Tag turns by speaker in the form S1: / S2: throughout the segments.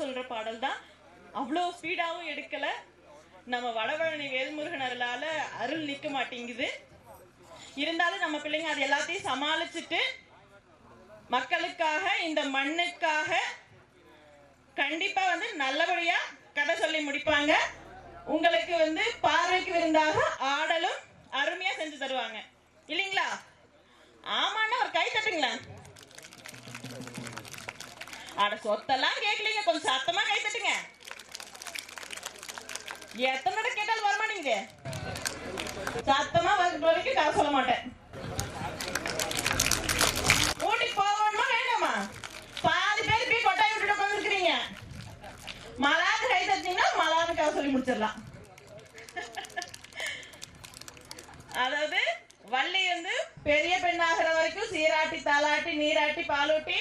S1: சொல்ற பாடல் தான். அவ்வளோ ஸ்பீடாகவும் எடுக்கல. நம்ம வடபழனி வேல்முருகன் அருளால அருள் நிற்க மாட்டேங்குது. இருந்தாலும் நம்ம பிள்ளைங்க அது எல்லாத்தையும் சமாளிச்சுட்டு மக்களுக்காக இந்த மண்ணுக்காக கண்டிப்பா நல்லபடியா கதை சொல்லி முடிப்பாங்க. உங்களுக்கு பார்வைக்கு விருந்தாக ஆடலும் அருமையா செஞ்சு தருவாங்க இல்லைங்களா? ஆமாண்ணா ஒரு கை தட்டுங்களேன். ஆட சொத்தெல்லாம் கேட்கலீங்க, கொஞ்சம் சத்தமா கை தட்டுங்க. எத்தனை கேட்டாலும் வரமாட்டேங்குது. சத்தமா வரைக்கும் கதை சொல்ல மாட்டேன். ஊட்டிக்கு போகணுமா வேண்டாமா? பாதி பேர் போய் கொட்டாய் விட்டுட்டு உட்காந்துருக்கிறீங்க. மலாது கை தட்டிங்கன்னா மலாது கதை சொல்லி முடிச்சிடலாம். அதாவது வள்ளி பெரிய பெண்ணாகிற வரைக்கும் சீராட்டி தாளாட்டி நீராட்டி பாலூட்டி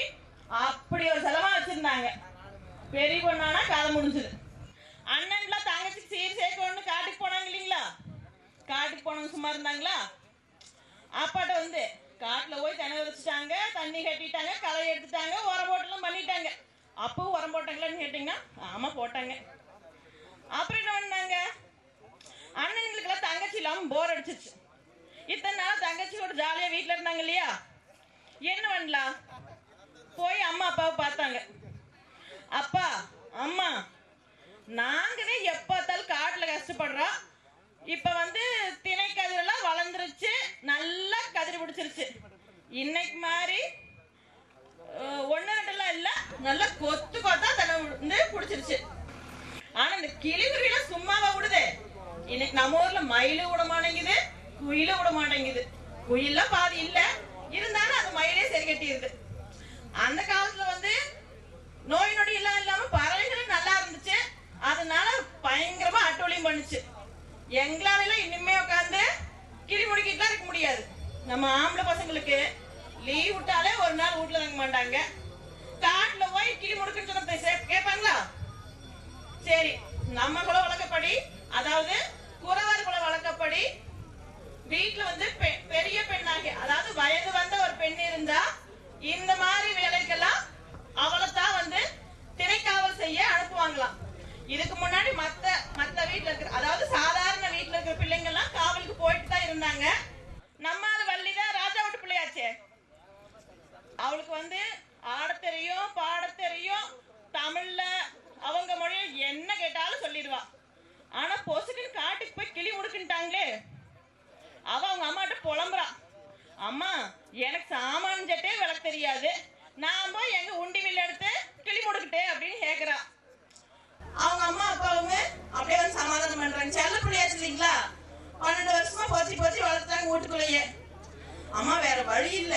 S1: அப்படி ஒரு செலவா வச்சிருந்தாங்க. பெரிய பொண்ணானா கதை முடிஞ்சது. அண்ணன்லாம் தங்கச்சிக்கு சீர் சேர்க்கணும்னு காட்டுக்கு போனாங்க இல்லைங்களா? காட்டுக்கு போனவங்க சும்மா இருந்தாங்களா? அப்பாட்ட காட்டுல போய் திணற வச்சுட்டாங்க, தண்ணி கட்டிட்டாங்க, களை எடுத்துட்டாங்க, உரம் போட்டெல்லாம் பண்ணிட்டாங்க. அப்பவும் உரம் போட்டாங்களான்னு கேட்டீங்கன்னா ஆமா போட்டாங்க. அப்புறம் என்ன பண்ணாங்க? அண்ணனுங்களுக்கெல்லாம் தங்கச்சி இல்லாம போர் அடிச்சிச்சு. இத்தனை நாள் தங்கச்சியோட ஜாலியா வீட்டுல இருந்தாங்க இல்லையா? என்ன பண்ணலாம்? போய் அம்மா அப்பாவை பார்த்தாங்க. அப்பா அம்மா, நாங்கவே எப்பத்தாலும் காட்டுல கஷ்டப்படுறோம். இப்ப திணை கதிரெல்லாம் வளர்ந்துருச்சு, நல்லா கதிர் பிடிச்சிருச்சு. இன்னைக்கு மாதிரி 1-2 இல்ல, நல்லா கொத்து கொத்தா தன்னை பிடிச்சிருச்சு. ஆனா இந்த கிளிகுருவிலாம் சும்மாவா விடுது? இன்னைக்கு நம்ம ஊர்ல மயிலு விட மாட்டேங்குது, குயில விட மாட்டேங்குது. குயில பாதி இல்ல, இருந்தாலும் அது மயிலே சரி கட்டிடுது. அந்த காலத்துல நோய் நொடி எல்லாம் இல்லாம பறவைகளும் நல்லா இருந்துச்சு. அதனால பயங்கரமா அட்டோலியம் பண்ணுச்சு. எங்களால இனிமே உட்காந்து கிளி முடிக்கிட்டுலாம் இருக்க முடியாது. நம்ம ஆம்பளை பசங்களுக்கு லீவ் விட்டாலே ஒரு நாள் வீட்டுல தங்க மாட்டாங்க. காட்டுல போய் கிளி முடுக்குன்னு சொன்ன கேட்பாங்களா? சரி, நம்ம குல வழக்கப்படி, அதாவது குறவர் குல வழக்கப்படி வீட்டுல பெரிய பெண்ணாகி, அதாவது வயது வந்த ஒரு பெண் இருந்தா இந்த மாதிரி வேலைக்கெல்லாம் அவளைத்தான் திணைக்காவல் செய்ய அனுப்புவாங்களாம். இதுக்கு முன்னாடி மத்த வீட்டுல இருக்கிற, அதாவது சாதாரண வீட்டுல இருக்கிற பிள்ளைங்க எல்லாம் காவலுக்கு போயிட்டு தான் இருந்தாங்க. நம்ம அது வள்ளிதான் ராஜா விட்டு பிள்ளையாச்சே. அவளுக்கு ஆட தெரியும், பாட தெரியும், தமிழ்ல அவங்க மொழியில் என்ன கேட்டாலும் சொல்லிடுவா. ஆனா பொசுக்குன்னு காட்டுக்கு போய் கிளி முடுக்குன்ட்டாங்களே. அவங்க அம்மாட்ட புலம்புறா, அம்மா எனக்கு சாமான் சட்டே விளக்க தெரியாது, நான் போய் எங்க உண்டி வில்ல எடுத்து கிளி முடுக்கிட்டே அப்படின்னு கேக்குறா. அவங்க அம்மா அப்பாவுங்க அப்படியே சமாதானம் பண்றாங்க. செல்ல பிள்ளையாச்சு இல்லைங்களா? 12 வருஷமா போச்சு போச்சு வளர்த்தாங்க வீட்டுக்குள்ளேயே. அம்மா வேற வழி இல்ல,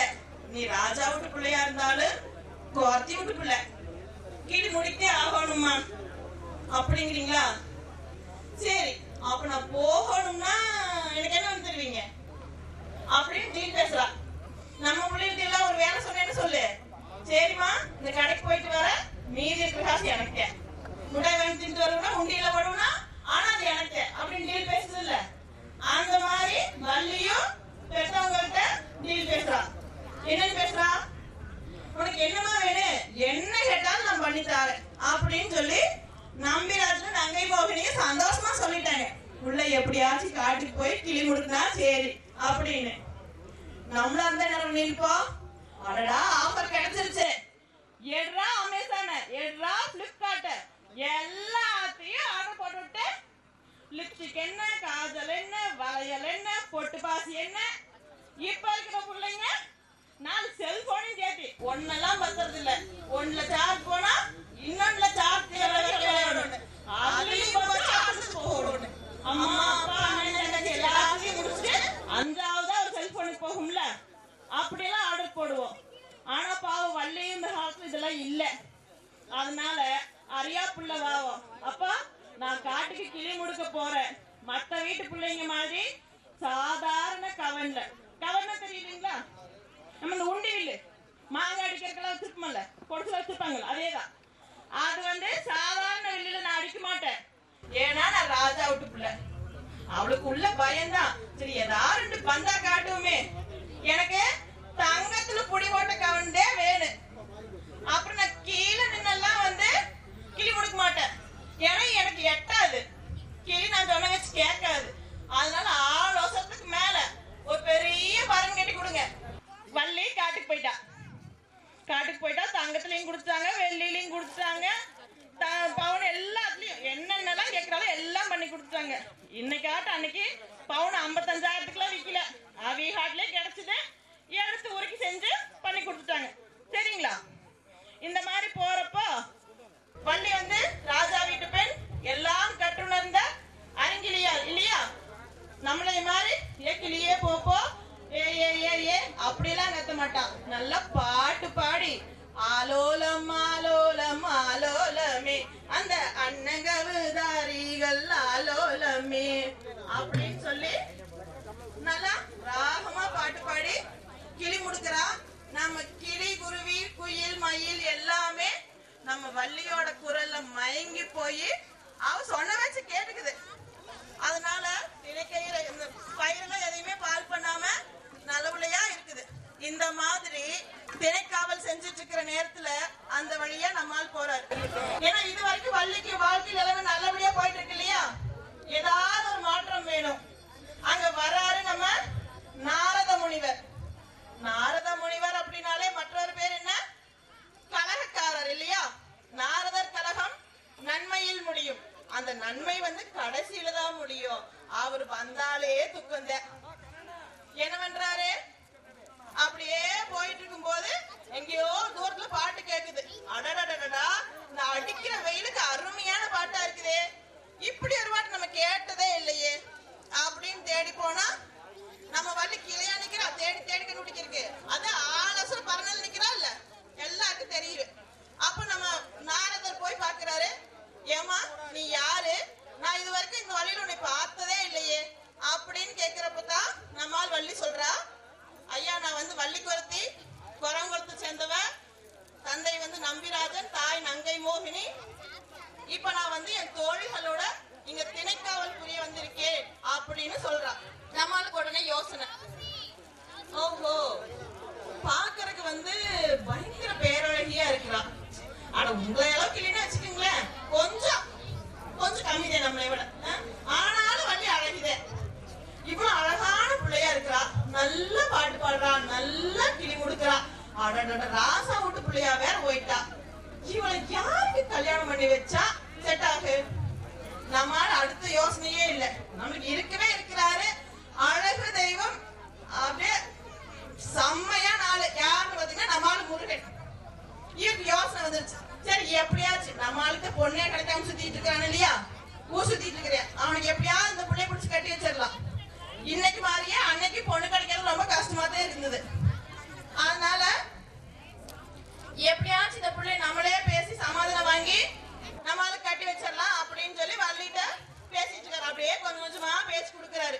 S1: நீ ராஜா வீட்டு பிள்ளையா இருந்தாலும் கோர்த்தி வீட்டு பிள்ளை, கிளி முடிக்கிட்டே ஆகணுமா அப்படிங்கிறீங்களா? சரி, அப்ப நான் போகணும்னா எனக்கு என்ன தருவீங்க அப்படின்னு டீல் பேசுறா. நம்ம பிள்ளைகளுக்கு எல்லாம் ஒரு வேலை சொன்னேன்னு சொல்லு. சரிம்மா, இந்த கடைக்கு போயிட்டு வர, மீதி இருக்கிற காசு எனக்கு, முட்டாய் வாங்கி தின்ட்டு வருவா, உண்டியில வருவா, ஆனா அது எனக்கு அப்படின்னு டீல் பேசுது இல்ல? அந்த மாதிரி வள்ளியும் பெற்றவங்கள்ட்ட டீல் பேசுறா. என்னன்னு பேசுறா? உனக்கு என்னமா வேணும், என்ன கேட்டாலும் நான் பண்ணி தரேன் அப்படின்னு சொல்லி நம்பிராஜ்ல நங்கை மோகினியும் சந்தோஷமா சொல்லிட்டாங்க. உள்ள எப்படியாச்சும் காட்டுக்கு போய் கிளி முடுக்குனா சரி அப்படின்னு. நம்மளா இருந்தா என்ன பண்ணிருப்போம்? அடடா ஆஃபர் கிடைச்சிருச்சு, எடுறா அமேசான, எடுறா பிளிப்கார்ட், எல்லாத்தையும் ஆர்டர் போட்டுவிட்டு லிப்ஸ்டிக் என்ன, காஜல் என்ன, வளையல் என்ன, பொட்டு பாசி என்ன. இப்ப இருக்கிற பிள்ளைங்க 4 செல்போனையும் சேர்த்து ஒன்னெல்லாம் பத்துறது இல்ல. ஒண்ணுல சார்ஜ் போனா இன்னொன்னுல சார்ஜ் அம்மா அப்பா அண்ணன் தங்கச்சி எல்லாத்தையும் முடிச்சுட்டு 5ஆவதா ஒரு செல்போனுக்கு போகும்ல, அப்படியெல்லாம் ஆர்டர் போடுவோம். ஆனா பாவம் வள்ளி இந்த காலத்துல இதெல்லாம் இல்ல. அதனால அரியா புள்ள வாவம், அப்பா நான் காட்டுக்கு கிளி முடுக்க போறேன். மத்த வீட்டு பிள்ளைங்க மாதிரி சாதாரண கவன்ல, கவர்னா தெரியுதுங்களா? நம்ம இந்த உண்டி வில்லு மாங்காய் அடிக்கிறதுக்கெல்லாம் வச்சிருப்போம்ல, பொடிச்சு வச்சிருப்பாங்கல்ல, அதேதான். அது சாதாரண வில்லுல நான் அடிக்க மாட்டேன். ஏன்னா நான் ராஜா விட்டு பிள்ளை. அவளுக்கு உள்ள பயம்தான். சரி, ஏதாவது 2 பந்தா காட்டுவோமே. எனக்கு தங்கத்துல புடி போட்ட கவன்டே வேணும். அப்புறம் நான் கீழே நின்னெல்லாம் கிளி கொடுத்தாங்க. இன்னைக்காட்டும் அன்னைக்கு பவுன் 55,000க்குலாம் விற்கல. அவிஹாட்லயே கிடைச்சது, எடுத்து உருக்கி செஞ்சு பண்ணி கொடுத்துட்டாங்க. சரிங்களா? இந்த மாதிரி போறப்போ வள்ளி வந்து ராஜா வீட்டு பெண், எல்லாம் கற்றுணர்ந்த அறிங்கிலியார் இல்லையா? நம்மளை மாதிரி கிளியே போப்போ ஏ ஏ ஏ ஏ அப்படிலாம் கத்த மாட்டான். நல்லா பாட்டு பாடி ஆலோலம் ஆலோலம் ஆலோலமே அந்த அன்னங்கவுதாரிகள் ஆலோலமே அப்படின்னு சொல்லி நல்லா ராகமா பாட்டு பாடி கிளி முடுக்கிறா. நம்ம கிளி, குருவி, குயில், மயில் எல்லாமே நம்ம வள்ளியோட குரல்ல மயங்கி போய் அவ சொன்ன வச்சு கேட்டுக்குது. அதனால திணைக்கையில இந்த பயிரெல்லாம் எதையுமே பால் பண்ணாம நல்லபடியா இருக்குது. இந்த மாதிரி திணைக்காவல் செஞ்சுட்டு இருக்கிற நேரத்துல அந்த வழியா நம்மால் போறாரு. ஏன்னா இது வரைக்கும் வள்ளிக்கு வாழ்க்கை நிலைமை நல்லபடியா போயிட்டு இருக்கு இல்லையா? ஏதாவது ஒரு மாற்றம் வேணும். அங்க வராரு நம்ம நாரத முனிவர். நாரத முனிவர் அப்படின்னாலே மற்றொரு பேர் என்ன? கலகக்காரர் இல்லையா? நாரதர் கலகம் நன்மையில் முடியும். அந்த நன்மை வந்து கடைசியில தான் முடியும். அவர் வந்தாலே துக்கம் தான். என்ன பண்றாரு? அப்படியே போயிட்டு இருக்கும் போது எங்கேயோ தூரத்துல பாட்டு கேக்குது. அடடடடா, இந்த அடிக்கிற வெயிலுக்கு அருமையான பாட்டா இருக்குதே, இப்படி ஒரு பாட்டு நம்ம கேட்டதே இல்லையே அப்படின்னு தேடி போனா நம்ம வள்ளி கிளையா நிக்கிறா. தேடி தேடி கண்டுபிடிச்சிருக்கு. அது ஆலோசனை பறநல் நிக்கிறா இல்ல, எல்லாருக்கும் தெரியுது. அப்ப நம்ம நாரதர் போய் பாக்குறாரு. ஏமா நீ யாரு? நான் இது வரைக்கும் இந்த வழியில உன்னை பார்த்ததே இல்லையே அப்படின்னு கேக்குறப்பதான் நம்மால் வள்ளி சொல்றா, ஐயா நான் வந்து வள்ளிக்குரத்தி, கொரங்குளத்தை சேர்ந்தவன். தந்தை வந்து நம்பிராஜன், தாய் நங்கை மோகினி. இப்ப நான் வந்து என் தோழிகளோட இங்க திணைக்காவல் புரிய வந்திருக்கேன் அப்படின்னு சொல்றா. நம்மளுக்கு உடனே யோசனை, ஓஹோ பாக்குறதுக்கு வந்து பயங்கர பேரழகியா இருக்கிறா. ஆனா உங்களை அளவுக்கு இல்லைன்னு வச்சுக்கோங்களேன், கொஞ்சம் கொஞ்சம் கம்மிதான் நம்மளை விட. ஆனாலும் வள்ளி அழகிதே. இவ்வளவு அழகான பிள்ளையா இருக்கிறா, நல்ல பாட்டு பாடுறா, நல்லா கிளி முடுக்கிறா. அடட ராசா விட்டு பிள்ளையா வேற போயிட்டா. இவளை யாருக்கு கல்யாணம் பண்ணி வச்சா செட் ஆகு? நம்மால அடுத்த யோசனையே இல்லை. நமக்கு இருக்கவே இருக்கிறாரு அழகு தெய்வம். அப்படியே செம்மையா நாள் யாருன்னு பாத்தீங்கன்னா நம்மால முருகன். இவருக்கு யோசனை வந்துருச்சு, சரி எப்படியாச்சு நம்மளுக்கு பொண்ணே கிடைக்காம சுத்திட்டு இருக்கான் இல்லையா, ஊர் சுத்திட்டு இருக்கிறேன், அவனுக்கு எப்படியாவது இந்த பிள்ளைய பிடிச்சு கட்டி வச்சிடலாம். இன்னைக்கு மாதிரியே அன்னைக்கு பொண்ணு கிடைக்கிறது ரொம்ப கஷ்டமா தான் இருந்தது. அதனால எப்படியாச்சும் இந்த பிள்ளை நம்மளே பேசி சமாதானம் வாங்கி நம்மளால கட்டி வச்சிடலாம் அப்படின்னு சொல்லி வள்ளிட்ட பேசிட்டு இருக்காரு. அப்படியே கொஞ்சம் கொஞ்சமா பேசி கொடுக்குறாரு.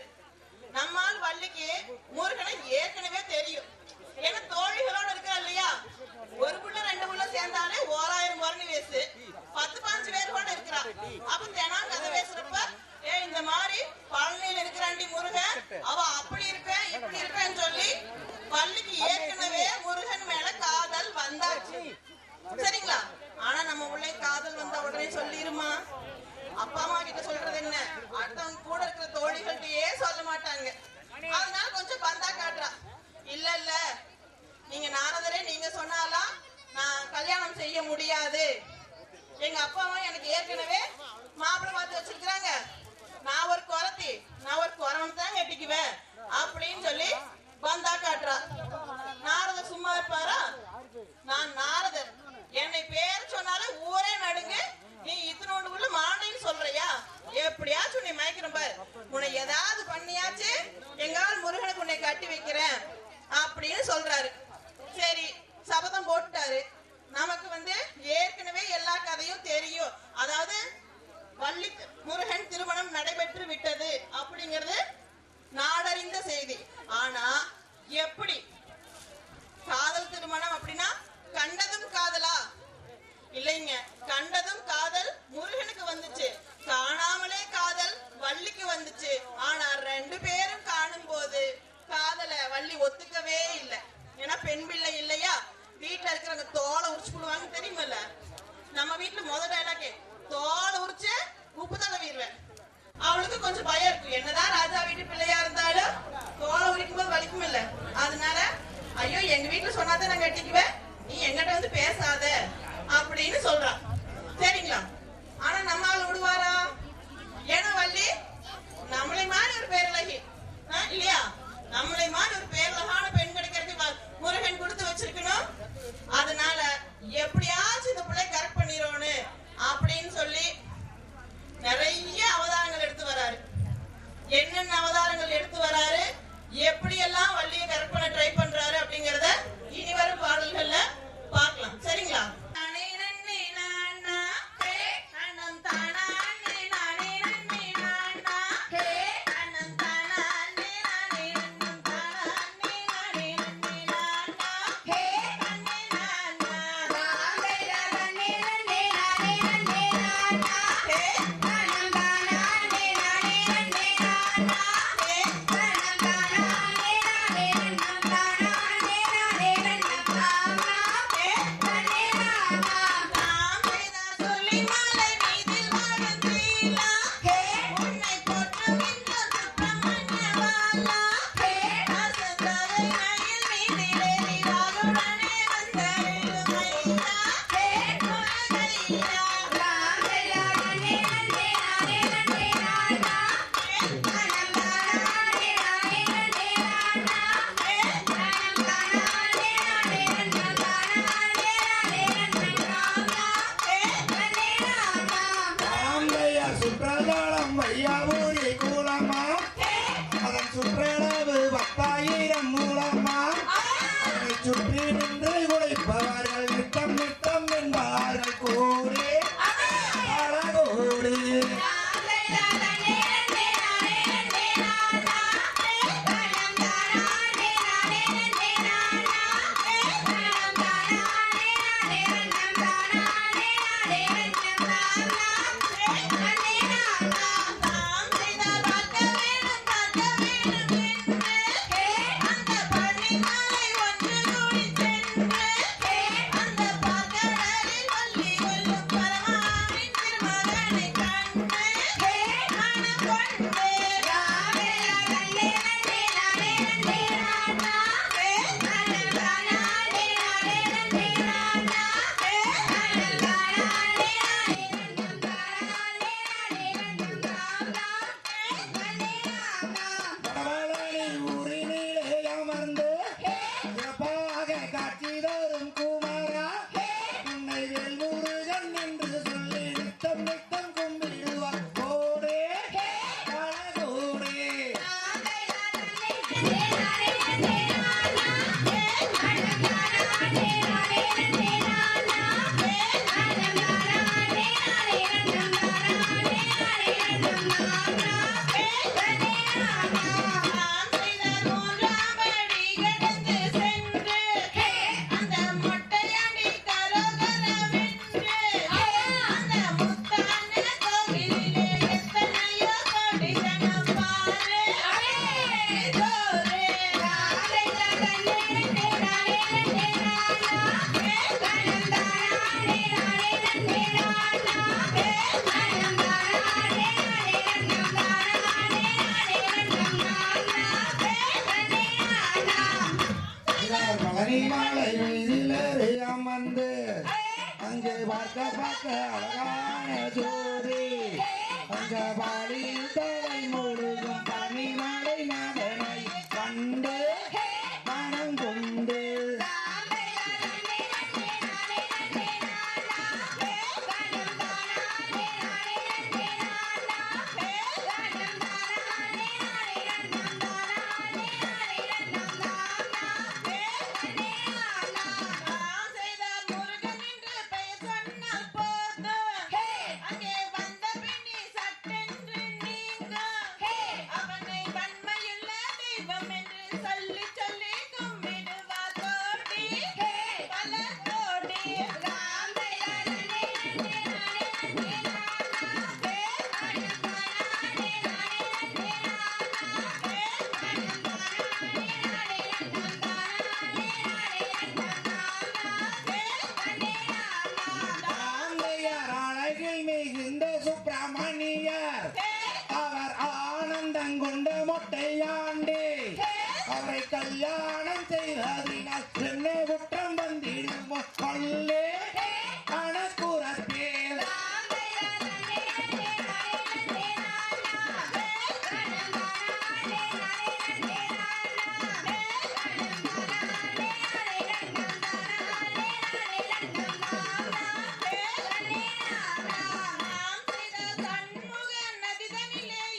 S1: நம்மால் வள்ளிக்கு முருகனை ஏற்கனவே தெரியும். ஏன்னா தோழிகளோட இருக்கா இல்லையா, ஒரு புள்ள ரெண்டு புள்ள சேர்ந்தாலே 1000 முரணி வேசு, 10-15 பேர் கூட இருக்கிறா. அப்ப தினம் கதை பேசுறப்ப இந்த மாதிரி பழனியில இருக்கிறாண்டி முருகன், அவ அப்படி இருப்பேன் இப்படி இருப்பேன்னு சொல்லி வள்ளிக்கு ஏற்கனவே முருகன் மேல காதல் வந்தாச்சு. சரிங்களா? ஆனா நம்ம உள்ளே காதல் வந்தா உடனே சொல்லிருமா? அப்பா அம்மா கிட்ட சொல்றது என்ன, அடுத்தவங்க கூட இருக்கிற தோழிகள்கிட்டயே சொல்ல மாட்டாங்க. அதனால கொஞ்சம் பந்தா காட்டுறா. இல்ல இல்ல நீங்க நாரதரே, நீங்க சொன்னாலாம் நான் கல்யாணம் செய்ய முடியாது. எங்க அப்பா அம்மா எனக்கு ஏற்கனவே மாப்பிள்ளை பார்த்து வச்சிருக்கிறாங்க. நான் ஒரு குரத்தி, நான் ஒரு குரவன் தான் கட்டிக்குவேன் அப்படின்னு சொல்லி பந்தா காட்டுறா. நாரதர் சும்மா இருப்பாரா? நான் நாரதர், என்னை பேர் சொன்னாலே ஊரே நடுங்க. நீ இத்தனோண்டு உள்ள மாண்டைன்னு சொல்றியா? எப்படியாச்சும் நீ மயக்கிறேன் பாரு, உன்னை ஏதாவது பண்ணியாச்சு எங்கால் முருகனுக்கு உன்னை கட்டி வைக்கிறேன் அப்படின்னு சொல்றாரு. சரி சபதம் போட்டுட்டாரு. நமக்கு வந்து ஏற்கனவே எல்லா கதையும் தெரியும்.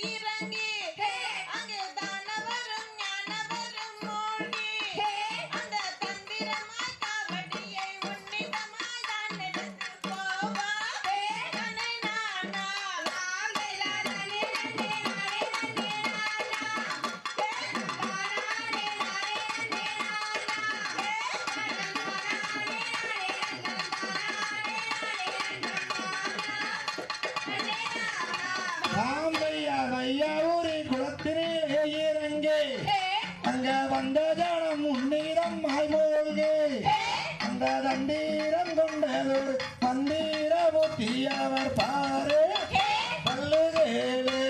S2: இறங்கி அங்கே தானவரும் ஞானவரும் மூழ்கி ஆம்பையா வையாவூரி குளத்திலே இறங்கே அங்க வந்த ஜனம் முன்னீரம் மாய்மோல்கே அந்த தண்டீரம் கொண்டதொரு மந்திர புத்தி அவர் பாரு பல்லுகேளு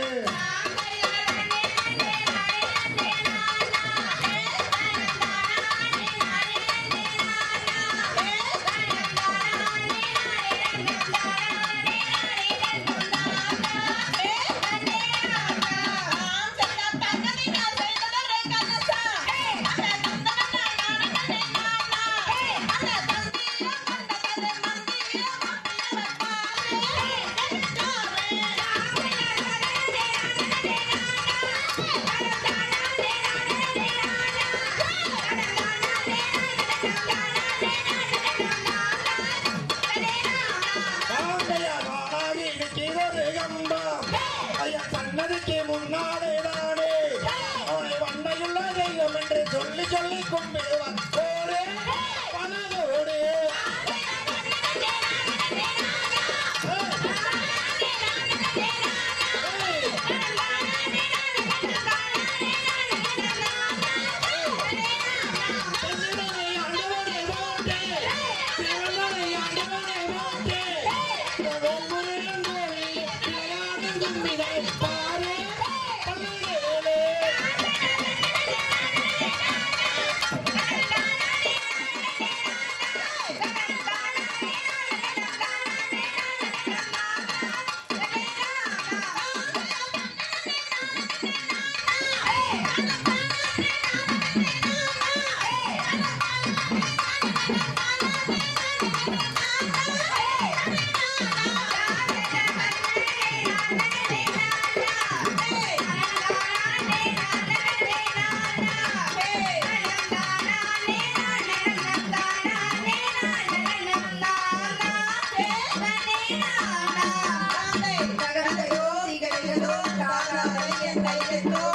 S2: சன்னதிக்கு முன்னாலே தானே அவனை வண்டையுள்ள தெய்வம் என்று சொல்லி சொல்லி கும்பிடுவான் போரே பனகோடு
S3: Hey,